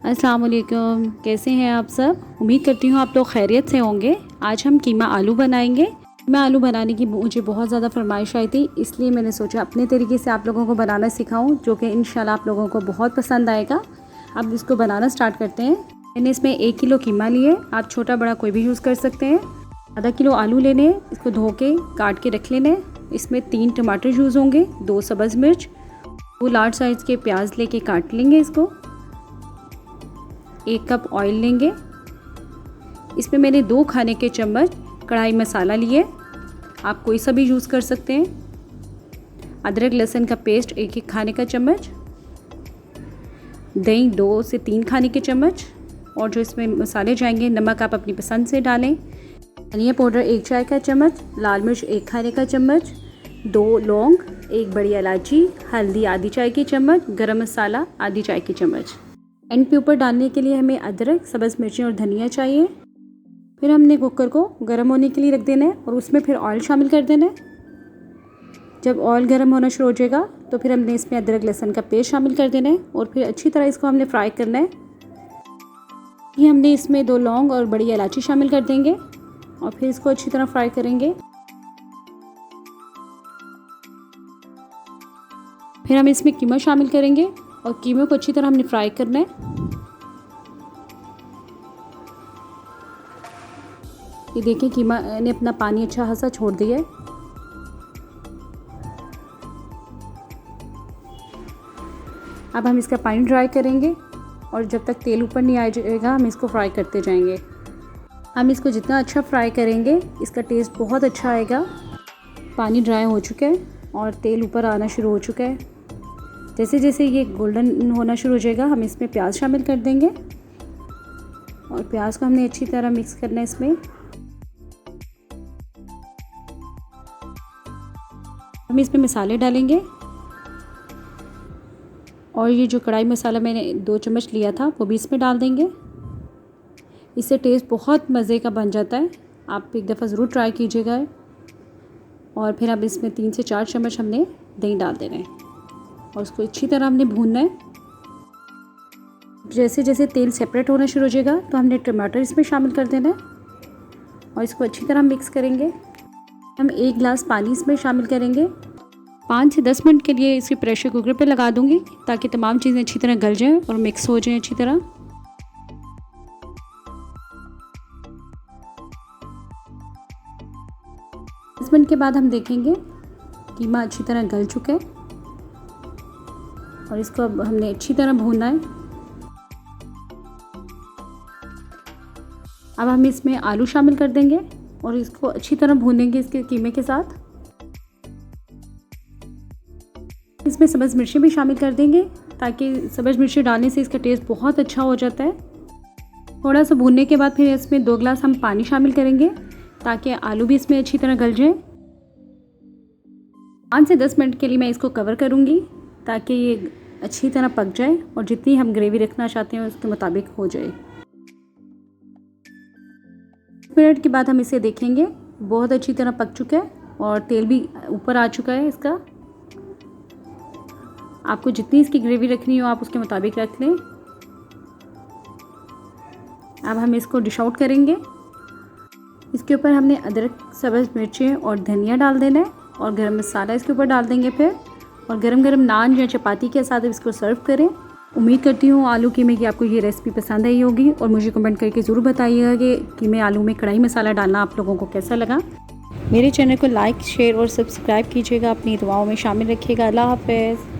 अस्सलाम वालेकुम, कैसे हैं आप सब। उम्मीद करती हूँ आप लोग खैरियत से होंगे। आज हम कीमा आलू बनाएंगे। कीमा आलू बनाने की मुझे बहुत ज़्यादा फरमाइश आई थी, इसलिए मैंने सोचा अपने तरीके से आप लोगों को बनाना सिखाऊं, जो कि इंशाल्लाह आप लोगों को बहुत पसंद आएगा। अब इसको बनाना स्टार्ट करते हैं। मैंने इसमें 1 किलो कीमा लिए, आप छोटा बड़ा कोई भी यूज़ कर सकते हैं। आधा किलो आलू लेने, इसको धो के काट के रख लेने। इसमें 3 टमाटर यूज़ होंगे, 2 सब्ज़ मिर्च, 2 लार्ज साइज़ के प्याज लेके काट लेंगे इसको। 1 कप ऑयल लेंगे। इसमें मैंने 2 खाने के चम्मच कढ़ाई मसाला लिए, आप कोई सा भी यूज़ कर सकते हैं। अदरक लहसुन का पेस्ट 1-1 खाने का चम्मच, दही 2 से 3 खाने के चम्मच, और जो इसमें मसाले जाएंगे नमक आप अपनी पसंद से डालें। धनिया पाउडर 1 चाय का चम्मच, लाल मिर्च 1 खाने का चम्मच, 2 लौंग, 1 बड़ी इलायची, हल्दी आधी चाय की चम्मच, गरम मसाला आधी चाय की चम्मच। एंड पे ऊपर डालने के लिए हमें अदरक, सब्ज़ मिर्चें और धनिया चाहिए। फिर हमने कुकर को गर्म होने के लिए रख देना है और उसमें फिर ऑयल शामिल कर देना है। जब ऑयल गर्म होना शुरू हो जाएगा तो फिर हमने इसमें अदरक लहसुन का पेस्ट शामिल कर देना है और फिर अच्छी तरह इसको हमने फ्राई करना है। ये हमने इसमें 2 लौंग और बड़ी इलायची शामिल कर देंगे और फिर इसको अच्छी तरह फ्राई करेंगे। फिर हम इसमें कीमा शामिल करेंगे और कीमे को अच्छी तरह हमने फ्राई करना है। ये देखिए कीमा ने अपना पानी अच्छा खासा छोड़ दिया है। अब हम इसका पानी ड्राई करेंगे और जब तक तेल ऊपर नहीं आ जाएगा हम इसको फ्राई करते जाएंगे। हम इसको जितना अच्छा फ्राई करेंगे इसका टेस्ट बहुत अच्छा आएगा। पानी ड्राई हो चुका है और तेल ऊपर आना शुरू हो चुका है। जैसे जैसे ये गोल्डन होना शुरू हो जाएगा हम इसमें प्याज शामिल कर देंगे और प्याज को हमने अच्छी तरह मिक्स करना है इसमें। हम इसमें मसाले डालेंगे और ये जो कढ़ाई मसाला मैंने 2 चम्मच लिया था वो भी इसमें डाल देंगे। इससे टेस्ट बहुत मज़े का बन जाता है, आप एक दफ़ा ज़रूर ट्राई कीजिएगा। और फिर अब इसमें 3 से 4 चम्मच हमने दही डाल देना है और उसको अच्छी तरह हमने भूनना है। जैसे जैसे तेल सेपरेट होना शुरू हो जाएगा तो हमने टमाटर इसमें शामिल कर देना है और इसको अच्छी तरह मिक्स करेंगे। हम 1 गिलास पानी इसमें शामिल करेंगे। 5 से 10 मिनट के लिए इसे प्रेशर कुकर पे लगा दूंगी ताकि तमाम चीज़ें अच्छी तरह गल जाएं और मिक्स हो जाएं अच्छी तरह। दस मिनट के बाद हम देखेंगे कीमा अच्छी तरह गल चुका है और इसको अब हमने अच्छी तरह भूनना है। अब हम इसमें आलू शामिल कर देंगे और इसको अच्छी तरह भूनेंगे इसके कीमे के साथ। इसमें सब्ज़ मिर्चें भी शामिल कर देंगे ताकि सब्ज़ मिर्चें डालने से इसका टेस्ट बहुत अच्छा हो जाता है। थोड़ा सा भूनने के बाद फिर इसमें 2 गिलास हम पानी शामिल करेंगे ताकि आलू भी इसमें अच्छी तरह गल जाए। 5 से 10 मिनट के लिए मैं इसको कवर करूँगी ताकि ये अच्छी तरह पक जाए और जितनी हम ग्रेवी रखना चाहते हैं उसके मुताबिक हो जाए। मिनट के बाद हम इसे देखेंगे, बहुत अच्छी तरह पक चुका है और तेल भी ऊपर आ चुका है इसका। आपको जितनी इसकी ग्रेवी रखनी हो आप उसके मुताबिक रख लें। अब हम इसको डिश आउट करेंगे। इसके ऊपर हमने अदरक, सब्ज़ मिर्चें और धनिया डाल देना है और गरम मसाला इसके ऊपर डाल देंगे फिर, और गरम गरम नान या चपाती के साथ इसको सर्व करें। उम्मीद करती हूँ आलू कीमे की आपको ये रेसिपी पसंद आई होगी और मुझे कमेंट करके ज़रूर बताइएगा कि कीमे आलू में कढ़ाई मसाला डालना आप लोगों को कैसा लगा। मेरे चैनल को लाइक, शेयर और सब्सक्राइब कीजिएगा, अपनी दुआओं में शामिल रखिएगा। अल्लाह हाफ़िज़।